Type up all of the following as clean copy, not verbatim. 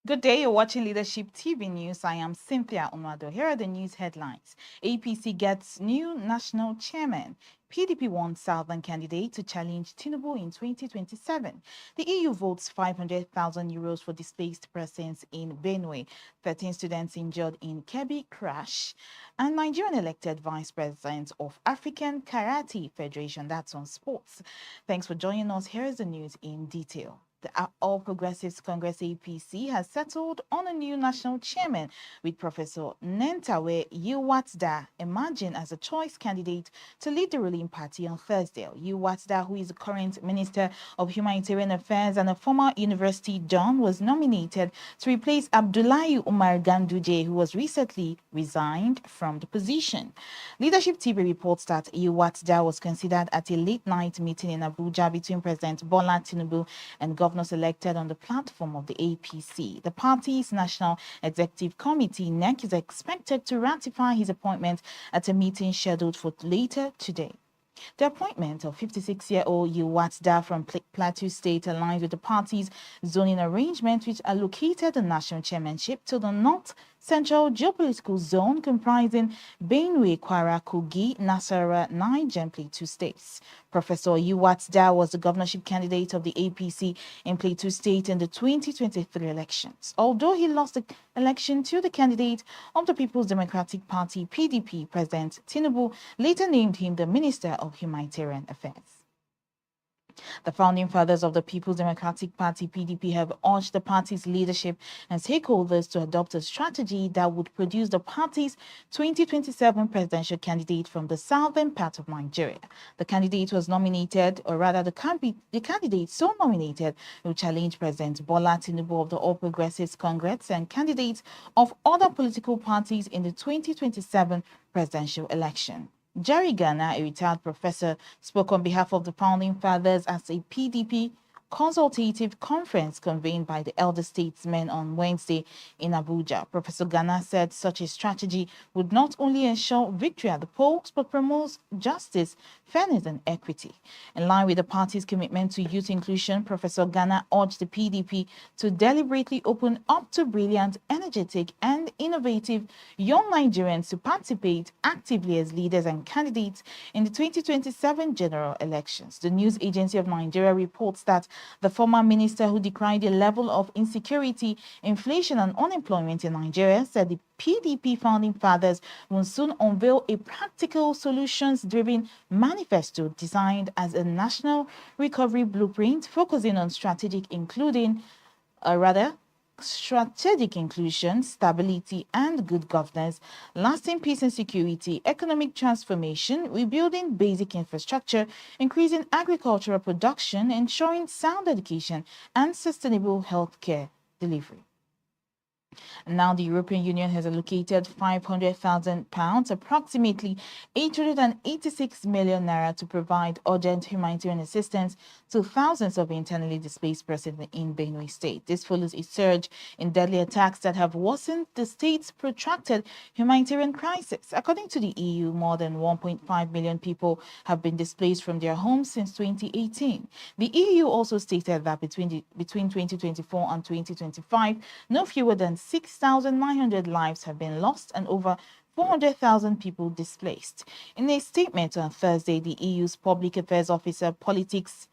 Good day, you're watching Leadership TV News. I am Cynthia Onwado. Here are the news headlines. APC gets new national chairman. PDP wants Southern candidate to challenge Tinubu in 2027. The EU votes €500,000 for displaced persons in Benue. 13 students injured in Kebbi crash. And Nigerian elected vice president of African Karate Federation. That's on sports. Thanks for joining us. Here is the news in detail. The All Progressives Congress APC has settled on a new national chairman, with Professor Nentawe Yiwatda emerging as a choice candidate to lead the ruling party on Thursday. Yiwatda, who is the current Minister of Humanitarian Affairs and a former university don, was nominated to replace Abdullahi Umar Ganduje, who was recently resigned from the position. Leadership TV reports that Yiwatda was considered at a late-night meeting in Abuja between President Bola Tinubu and governors elected on the platform of the APC. The party's National Executive Committee, NEC, is expected to ratify his appointment at a meeting scheduled for later today. The appointment of 56-year-old Yiwatda from Plateau State aligns with the party's zoning arrangement, which allocated the national chairmanship to the North Central Geopolitical Zone comprising Benue, Kwara, Kogi, Nasarawa, Niger, and Plateau states. Professor Yiwatda was the governorship candidate of the APC in Plateau State in the 2023 elections. Although he lost the election to the candidate of the People's Democratic Party, PDP, President Tinubu later named him the Minister of Humanitarian Affairs. The founding fathers of the People's Democratic Party, PDP, have urged the party's leadership and stakeholders to adopt a strategy that would produce the party's 2027 presidential candidate from the southern part of Nigeria. The candidate was nominated, or rather the candidate so nominated will challenge President Bola Tinubu of the All Progressives Congress and candidates of other political parties in the 2027 presidential election. Jerry Ghana, a retired professor, spoke on behalf of the founding fathers at a PDP consultative conference convened by the elder statesmen on Wednesday in Abuja. Professor Ghana said such a strategy would not only ensure victory at the polls, but promotes justice, fairness, and equity. In line with the party's commitment to youth inclusion, Professor Ghana urged the PDP to deliberately open up to brilliant, energetic, and innovative young Nigerians to participate actively as leaders and candidates in the 2027 general elections. The News Agency of Nigeria reports that the former minister, who decried the level of insecurity, inflation, and unemployment in Nigeria, said the PDP founding fathers will soon unveil a practical, solutions-driven manifesto designed as a national recovery blueprint focusing on strategic inclusion, stability, and good governance, lasting peace and security, economic transformation, rebuilding basic infrastructure, increasing agricultural production, ensuring sound education, and sustainable healthcare delivery. Now, the European Union has allocated £500,000, approximately 886 million naira, to provide urgent humanitarian assistance to thousands of internally displaced persons in Benue State. This follows a surge in deadly attacks that have worsened the state's protracted humanitarian crisis. According to the EU, more than 1.5 million people have been displaced from their homes since 2018. The EU also stated that between 2024 and 2025, no fewer than 6,900 lives have been lost and over 400,000 people displaced. In a statement on Thursday, the EU's Public Affairs Officer, Politics,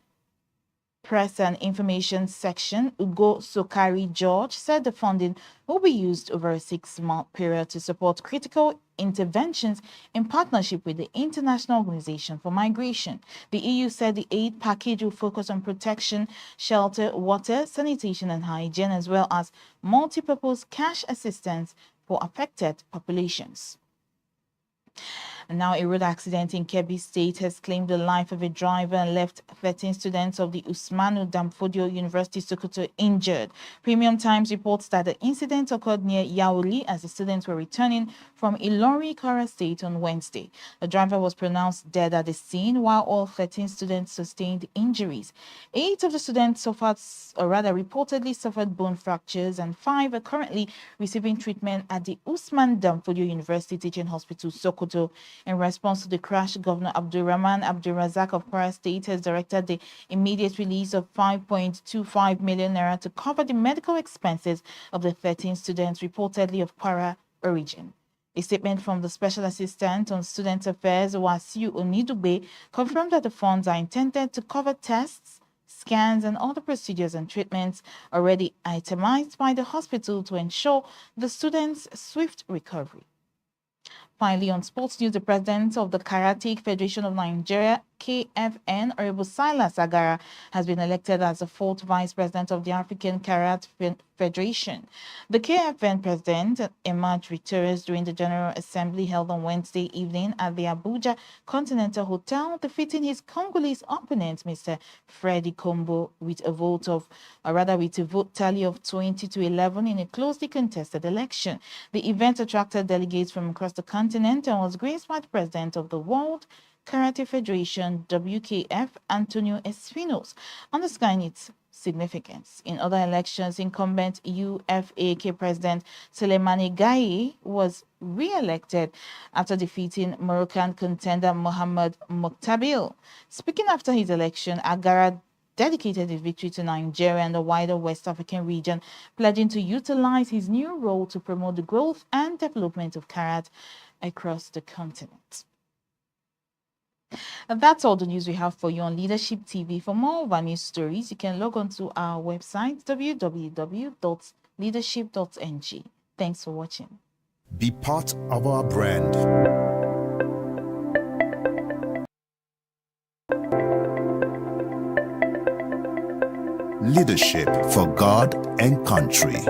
Press and Information Section, Ugo Sokari George, said the funding will be used over a 6-month period to support critical interventions in partnership with the International Organization for Migration. The EU said the aid package will focus on protection, shelter, water, sanitation, and hygiene, as well as multi-purpose cash assistance for affected populations. And now, a road accident in Kebbi State has claimed the life of a driver and left 13 students of the Usmanu Damfodio University Sokoto injured. Premium Times reports that the incident occurred near Yauli as the students were returning from Ilori, Kwara State on Wednesday. The driver was pronounced dead at the scene, while all 13 students sustained injuries. 8 of the students reportedly suffered bone fractures, and 5 are currently receiving treatment at the Usman Damfodio University Teaching Hospital, Sokoto. Sokoto. In response to the crash, Governor Abdulrahman Abdulrazak of Kwara State has directed the immediate release of 5.25 million naira to cover the medical expenses of the 13 students reportedly of Kwara origin. A statement from the Special Assistant on Student Affairs, Wasiu Onidugbe, confirmed that the funds are intended to cover tests, scans, and other procedures and treatments already itemized by the hospital to ensure the students' swift recovery. Finally, on sports news, the president of the Karate Federation of Nigeria, KFN, Honorable Silas Agara, has been elected as the fourth vice president of the African Karate Federation. The KFN president emerged victorious during the General Assembly held on Wednesday evening at the Abuja Continental Hotel, defeating his Congolese opponent, Mr. Freddy Kombo, with a vote tally of 20-11 in a closely contested election. The event attracted delegates from across the continent and was graced by the president of the World Karate Federation, WKF, Antonio Espinos, underscoring its significance. In other elections, incumbent UFAK President Soleimani Gaye was re-elected after defeating Moroccan contender Mohamed Mokhtabil. Speaking after his election, Agara dedicated his victory to Nigeria and the wider West African region, pledging to utilize his new role to promote the growth and development of karate across the continent. And that's all the news we have for you on Leadership TV. For more of our news stories, you can log on to our website, www.leadership.ng. Thanks for watching. Be part of our brand. Leadership for God and country.